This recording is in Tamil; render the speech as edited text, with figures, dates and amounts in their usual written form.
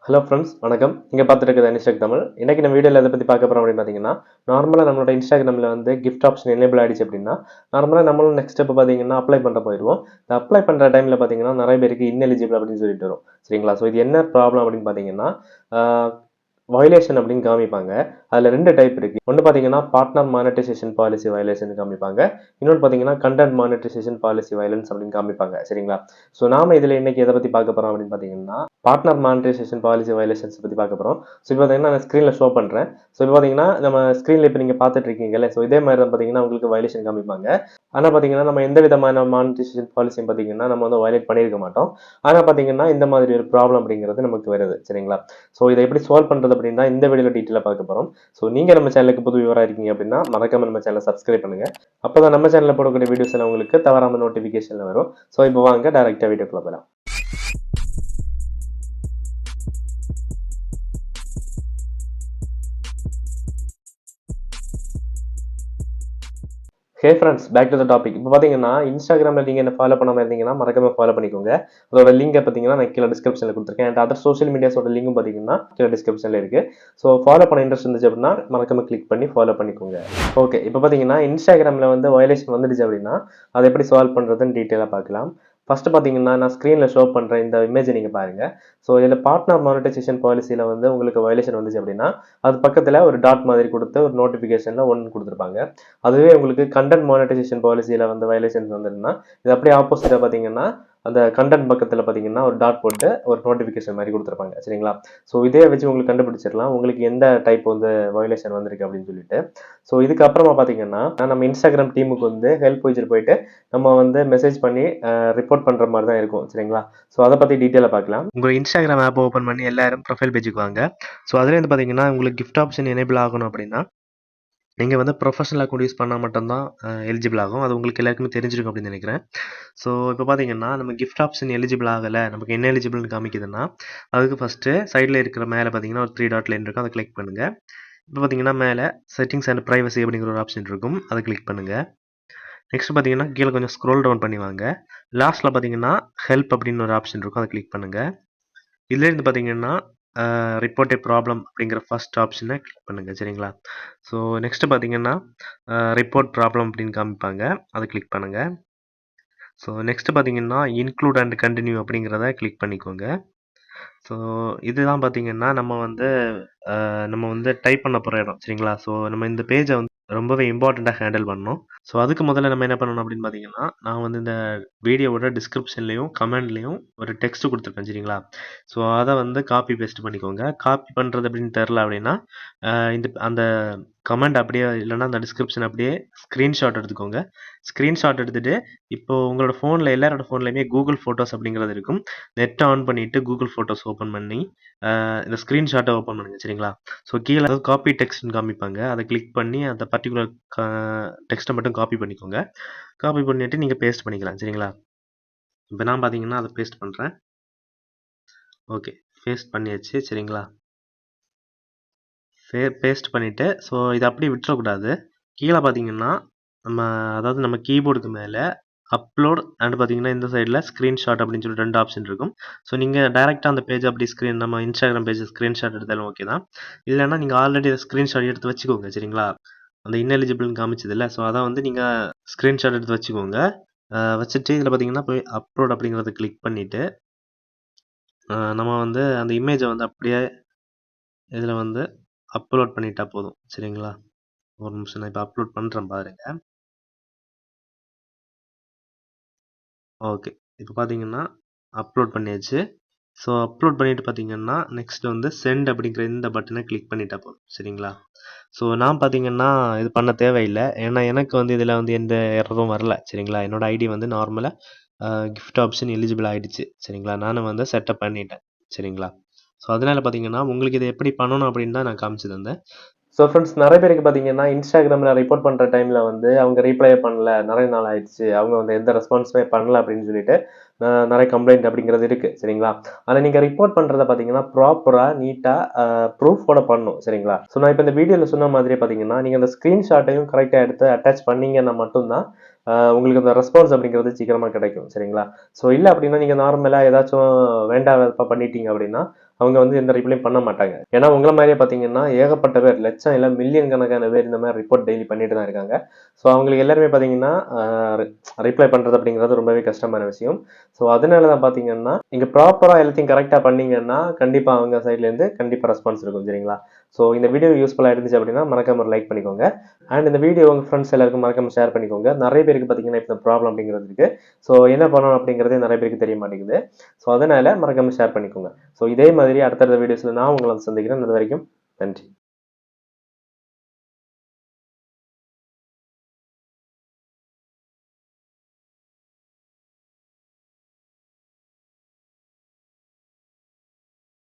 ஹலோ ஃப்ரெண்ட்ஸ் வணக்கம். நீங்கள் பார்த்துட்டு இருக்கிறது அனிஷக் தமிழ். இன்றைக்கி நம்ம வீடியோவில் எதை பற்றி பார்க்க போகிறோம் அப்படின்னு பார்த்தீங்கன்னா, நார்மலாக நம்மளோட இன்ஸ்டாகிராமில் வந்து கிஃப்ட் ஆப்ஷன் எனேபிள் ஆகிடுச்சு அப்படின்னா, நார்மலாக நம்மளும் நெக்ஸ்ட் ஸ்டெப் பார்த்தீங்கன்னா அப்ளை பண்ணுற போயிடுவோம். இந்த அப்ளை பண்ணுற டைமில் பார்த்தீங்கன்னா நிறைய பேருக்கு இன்எலிஜிபிள் அப்படின்னு சொல்லிட்டு வரும். சரிங்களா? ஸோ இது என்ன ப்ராப்ளம் அப்படின்னு பார்த்தீங்கன்னா, வயலேஷன் அப்படின்னு காமிப்பாங்க. அதில் 2 டைப் இருக்குது. ஒன்று பார்த்தீங்கன்னா பார்ட்னர் மானிட்டைசேஷன் பாலிசி வயலேஷன் காமிப்பாங்க. இன்னொன்று பார்த்தீங்கன்னா கண்டென்ட் மானிட்டைசேஷன் பாலிசி வயலன்ஸ் அப்படின்னு காமிப்பாங்க. சரிங்களா? ஸோ நாம இதில் இன்னைக்கு எதை பற்றி பார்க்க போகிறோம் அப்படின்னு பார்த்தீங்கன்னா, பார்ட்னர் மானிட்டைசேஷன் பாலிசி வயலேஷன்ஸ் பற்றி பார்க்க போகிறோம். ஸோ இப்போ பார்த்தீங்கன்னா நான் ஸ்க்ரீனில் ஷோ பண்ணுறேன். ஸோ இப்போ பார்த்தீங்கன்னா நம்ம ஸ்க்ரீனில் இப்போ நீங்கள் பார்த்துட்டு இருக்கீங்கல்ல, ஸோ இதே மாதிரி தான் பார்த்தீங்கன்னா உங்களுக்கு வயலேஷன் காமிப்பாங்க. ஆனால் பார்த்தீங்கன்னா நம்ம எந்த விதமான மானிட்டைசேஷன் பாலிசியும் பார்த்தீங்கன்னா நம்ம வந்து வயலேட் பண்ணியிருக்க மாட்டோம். ஆனால் பார்த்தீங்கன்னா இந்த மாதிரி ஒரு ப்ராப்ளம் அப்படிங்கிறது நமக்கு வருது. சரிங்களா? ஸோ இதை எப்படி சால்வ் பண்ணுறது அப்படின்னா இந்த வீடியோவில் டீட்டெயிலாக பார்க்க போகிறோம். ஸோ நீங்கள் நம்ம சேனலுக்கு புது வியூவராக இருக்கீங்க அப்படின்னா மறக்காம நம்ம சேனலை சப்ஸ்கிரைப் பண்ணுங்கள். அப்போ தான் நம்ம சேனலில் போடக்கூடிய வீடியோஸ் எல்லாம் உங்களுக்கு தவறாமல் நோட்டிஃபிகேஷனில் வரும். ஸோ இப்போ வாங்க டேரெக்டாக வீடியோக்குள்ள போகலாம். Hey friends, back to the topic. இப்போ பார்த்தீங்கன்னா இன்ஸ்டாகிராமில் நீங்கள் என்ன ஃபாலோ பண்ணாமல் இருந்தீங்கன்னா மறக்காம ஃபாலோ பண்ணிக்கோங்க. அதோட லிங்கை பார்த்தீங்கன்னா நான் கீழே டிஸ்கிரிப்ஷனில் கொடுத்துருக்கேன். அண்ட் அதர் சோஷியல் மீடியாஸோட லிங்கும் பார்த்தீங்கன்னா கீழே டிஸ்கிரிப்ஷனில் இருக்குது. ஸோ ஃபாலோ பண்ண இன்ட்ரெஸ்ட் இருந்துச்சு அப்படின்னா மறக்காம கிளிக் பண்ணி ஃபாலோ பண்ணிக்கோங்க. ஓகே, இப்போ பார்த்தீங்கன்னா இன்ஸ்டாகிராமில் வந்து வயலேஷன் வந்துடுச்சு அப்படின்னா அதை எப்படி சால்வ் பண்ணுறதுன்னு டீட்டெயிலாக பார்க்கலாம். ஃபர்ஸ்ட் பார்த்தீங்கன்னா நான் ஸ்க்ரீனில் ஷோ பண்ணுற இந்த இமேஜை நீங்கள் பாருங்கள். ஸோ இதில் பார்ட்னர் மானிட்டைசேஷன் பாலிசியில் வந்து உங்களுக்கு வயலேஷன் வந்துச்சு அப்படின்னா அது பக்கத்தில் ஒரு டாட் மாதிரி கொடுத்து ஒரு நோட்டிஃபிகேஷனில் ஒன்று கொடுத்துருப்பாங்க. அதுவே உங்களுக்கு கண்டென்ட் மானிட்டைசேஷன் பாலிசியில் வந்து வயலேஷன்ஸ் வந்துருன்னா இது அப்படியே ஆப்போசிட்டாக பார்த்தீங்கன்னா அந்த கண்டென்ட் பக்கத்தில் பார்த்தீங்கன்னா ஒரு டாட் போட்டு ஒரு நோட்டிஃபிகேஷன் மாதிரி கொடுத்துருப்பாங்க. சரிங்களா? ஸோ இதே வச்சு உங்களுக்கு கண்டுபிடிச்சிடலாம் உங்களுக்கு எந்த டைப் வந்து வயலேஷன் வந்திருக்கு அப்படின்னு சொல்லிட்டு. ஸோ இதுக்கப்புறமா பார்த்தீங்கன்னா நம்ம இன்ஸ்டாகிராம் டீமுக்கு வந்து ஹெல்ப் வச்சுட்டு போயிட்டு நம்ம வந்து மெசேஜ் பண்ணி ரிப்போர்ட் பண்ணுற மாதிரி தான் இருக்கும். சரிங்களா? ஸோ அதை பற்றி டீட்டெயிலாக பார்க்கலாம். உங்கள் இன்ஸ்டாகிராம் ஆப் ஓப்பன் பண்ணி எல்லாரும் ப்ரொஃபைல் பேஜுக்கு வாங்க. ஸோ அதில் வந்து பார்த்தீங்கன்னா உங்களுக்கு கிஃப்ட் ஆப்ஷன் எனேபிள் ஆகணும் அப்படின்னா நீங்கள் வந்து ப்ரொஃபஷனல் அக்கௌண்ட் யூஸ் பண்ணால் மட்டும்தான் எலிஜிபிள் ஆகும். அது உங்களுக்கு எல்லாருக்குமே தெரிஞ்சிருக்கும் அப்படின்னு நினைக்கிறேன். ஸோ இப்போ பார்த்தீங்கன்னா நம்ம கிஃப்ட் ஆப்ஷன் எலிஜிபிள் ஆகலை, நமக்கு என்ன எலிஜிபிள்னு காமிக்குதுன்னா அதுக்கு ஃபஸ்ட்டு சைடில் இருக்கிற மேலே பார்த்தீங்கன்னா ஒரு 3 டாட் லைன் இருக்கும், அதை கிளிக் பண்ணுங்கள். இப்போ பார்த்தீங்கன்னா மேலே செட்டிங்ஸ் அண்ட் ப்ரைவசி அப்படிங்கிற ஒரு ஆப்ஷன் இருக்கும், அதை கிளிக் பண்ணுங்கள். நெக்ஸ்ட் பார்த்தீங்கன்னா கீழே கொஞ்சம் ஸ்க்ரோல் டவுன் பண்ணி வாங்க. லாஸ்ட்டில் பார்த்தீங்கன்னா ஹெல்ப் அப்படின்னு ஒரு ஆப்ஷன் இருக்கும், அதை கிளிக் பண்ணுங்கள். இதுலேருந்து பார்த்தீங்கன்னா ரிப்போர்ட் ஏ ப்ராப்ளம் அப்படிங்கிற ஃபர்ஸ்ட் ஆப்ஷனை கிளிக் பண்ணுங்கள். சரிங்களா? ஸோ நெக்ஸ்ட்டு பார்த்தீங்கன்னா ரிப்போர்ட் ப்ராப்ளம் அப்படின்னு காமிப்பாங்க, அதை கிளிக் பண்ணுங்கள். ஸோ நெக்ஸ்ட்டு பார்த்தீங்கன்னா இன்க்ளூட் அண்ட் கண்டினியூ அப்படிங்கிறத கிளிக் பண்ணிக்கோங்க. ஸோ இதுதான் பார்த்தீங்கன்னா நம்ம வந்து டைப் பண்ண போகிற இடம். சரிங்களா? ஸோ நம்ம இந்த பேஜை வந்து ரொம்பவே இம்பார்ட்டண்ட்டாக ஹேண்டில் பண்ணணும். ஸோ அதுக்கு முதல்ல நம்ம என்ன பண்ணணும் அப்படின்னு பார்த்தீங்கன்னா நான் வந்து இந்த வீடியோவோட டிஸ்கிரிப்ஷன்லேயும் கமெண்ட்லேயும் ஒரு டெக்ஸ்ட் கொடுத்துருக்கேன். சரிங்களா? ஸோ அதை வந்து காப்பி பேஸ்ட் பண்ணிக்கோங்க. காப்பி பண்ணுறது அப்படின்னு தெரில அப்படின்னா அந்த கமெண்ட் அப்படியே இல்லைன்னா அந்த டிஸ்கிரிப்ஷன் அப்படியே ஸ்க்ரீன்ஷாட் எடுத்துக்கோங்க. ஸ்க்ரீன்ஷாட் எடுத்துகிட்டு இப்போது உங்களோட ஃபோனில் எல்லாரோட ஃபோன்லையுமே கூகுள் ஃபோட்டோஸ் அப்படிங்கிறது இருக்கும். நெட்டை ஆன் பண்ணிவிட்டு கூகுள் ஃபோட்டோஸ் ஓப்பன் பண்ணி இந்த ஸ்க்ரீன்ஷாட்டை ஓப்பன் பண்ணுங்கள். சரிங்களா? ஸோ கீழே அதாவது காப்பி டெக்ஸ்ட்னு காமிப்பாங்க, அதை கிளிக் பண்ணி அந்த பர்டிகுலர் டெக்ஸ்ட்டை மட்டும் காப்பி பண்ணிக்கோங்க. காப்பி பண்ணிவிட்டு நீங்கள் பேஸ்ட் பண்ணிக்கலாம். சரிங்களா? இப்போ நான் பார்த்தீங்கன்னா அதை பேஸ்ட் பண்ணுறேன். ஓகே, பேஸ்ட் பண்ணியாச்சு. சரிங்களா? பேஸ்ட் பண்ணிவிட்டு ஸோ இதை அப்படியே விட்டுறக்கூடாது. கீழே பார்த்தீங்கன்னா நம்ம கீபோர்டுக்கு மேலே அப்லோட் அண்ட் பார்த்தீங்கன்னா இந்த சைடில் ஸ்க்ரீன்ஷாட் அப்படின்னு சொல்லி 2 ஆப்ஷன் இருக்கும். ஸோ நீங்கள் டைரெக்டாக அந்த பேஜ் அப்படி நம்ம இன்ஸ்டாகிராம் பேஜ் ஸ்க்ரீன்ஷாட் எடுத்தாலும் ஓகே தான். இல்லைன்னா நீங்கள் ஆல்ரெடி ஸ்க்ரீன்ஷாட் எடுத்து வச்சுக்கோங்க. சரிங்களா? அந்த இன்எலிஜிபிள்னு காமிச்சது இல்லை, ஸோ அதை வந்து நீங்கள் ஸ்க்ரீன்ஷாட் எடுத்து வச்சுக்கோங்க. வச்சுட்டு இதில் பார்த்தீங்கன்னா போய் அப்லோட் அப்படிங்கிறத கிளிக் பண்ணிவிட்டு நம்ம வந்து அந்த இமேஜை வந்து அப்படியே இதில் வந்து அப்லோட் பண்ணிட்டா போதும். சரிங்களா? ஒரு நிமிஷம் நான் இப்போ அப்லோட் பண்ணுறேன் பாருங்க. ஓகே, இப்போ பார்த்தீங்கன்னா அப்லோட் பண்ணியாச்சு. ஸோ அப்லோட் பண்ணிட்டு பார்த்தீங்கன்னா நெக்ஸ்ட் வந்து சென்ட் அப்படிங்கிற இந்த பட்டனை கிளிக் பண்ணிட்டா போதும். சரிங்களா? ஸோ நான் பார்த்தீங்கன்னா இது பண்ண தேவையில்லை, ஏன்னா எனக்கு வந்து இதில் வந்து எந்த எரரும் வரல. சரிங்களா? என்னோட ஐடி வந்து நார்மலாக கிஃப்ட் ஆப்ஷன் எலிஜிபிள் ஆகிடுச்சு. சரிங்களா? நானும் வந்து செட்டப் பண்ணிட்டேன். சரிங்களா? ஸோ அதனால் பார்த்தீங்கன்னா உங்களுக்கு இதை எப்படி பண்ணணும் அப்படின்னு தான் நான் காமிச்சு தந்தேன். ஸோ ஃப்ரெண்ட்ஸ், நிறைய பேருக்கு பார்த்தீங்கன்னா இன்ஸ்டாகிராமில் ரிப்போர்ட் பண்ணுற டைமில் வந்து அவங்க ரீப்ளை பண்ணல, நிறைய நாள் ஆயிடுச்சு, அவங்க வந்து எந்த ரெஸ்பான்ஸுமே பண்ணல அப்படின்னு சொல்லிட்டு நிறைய கம்ப்ளைண்ட் அப்படிங்கிறது இருக்குது. சரிங்களா? ஆனால் நீங்கள் ரிப்போர்ட் பண்ணுறத பார்த்தீங்கன்னா ப்ராப்பராக நீட்டாக ப்ரூஃபோட பண்ணணும். சரிங்களா? ஸோ நான் இப்போ இந்த வீடியோவில் சொன்ன மாதிரியே பார்த்தீங்கன்னா நீங்கள் அந்த ஸ்க்ரீன்ஷாட்டையும் கரெக்டாக எடுத்து அட்டாச் பண்ணீங்கன்னா மட்டும்தான் உங்களுக்கு அந்த ரெஸ்பான்ஸ் அப்படிங்கிறது சீக்கிரமாக கிடைக்கும். சரிங்களா? ஸோ இல்லை அப்படின்னா நீங்கள் நார்மலாக ஏதாச்சும் வேண்டாம் பண்ணிட்டீங்க அப்படின்னா அவங்க வந்து எந்த ரிப்ளையும் பண்ண மாட்டாங்க. ஏன்னா உங்கள மாதிரியே பார்த்தீங்கன்னா ஏகப்பட்ட பேர் லட்சம் இல்ல மில்லியன் கணக்கான பேர் இந்த மாதிரி ரிப்போர்ட் டெய்லி பண்ணிட்டு தான் இருக்காங்க. ஸோ அவங்களுக்கு எல்லாருமே பார்த்தீங்கன்னா ரிப்ளை பண்றது அப்படிங்கிறது ரொம்பவே கஷ்டமான விஷயம். ஸோ அதனால தான் பார்த்தீங்கன்னா நீங்க ப்ராப்பரா எல்லாத்தையும் கரெக்டா பண்ணீங்கன்னா கண்டிப்பா அவங்க சைட்ல இருந்து கண்டிப்பா ரெஸ்பான்ஸ் இருக்கும். சரிங்களா? ஸோ இந்த வீடியோ யூஸ்ஃபுல்லா இருந்துச்சு அப்படின்னா மறக்காம ஒரு லைக் பண்ணிக்கோங்க. அண்ட் இந்த வீடியோ உங்க ஃப்ரெண்ட்ஸ் எல்லாருக்கும் மறக்காம ஷேர் பண்ணிக்கோங்க. நிறைய பேருக்கு பார்த்தீங்கன்னா இப்போ இந்த ப்ராப்ளம் அப்படிங்கிறது இருக்கு. ஸோ என்ன பண்ணணும் அப்படிங்கிறதே நிறைய பேருக்கு தெரிய மாட்டேங்குது. ஸோ அதனால மறக்காம ஷேர் பண்ணிக்கோங்க. ஸோ இதே மாதிரி அடுத்தடுத்த வீடியோஸ்ல நான் உங்களை வந்து சந்திக்கிறேன். அது வரைக்கும் நன்றி.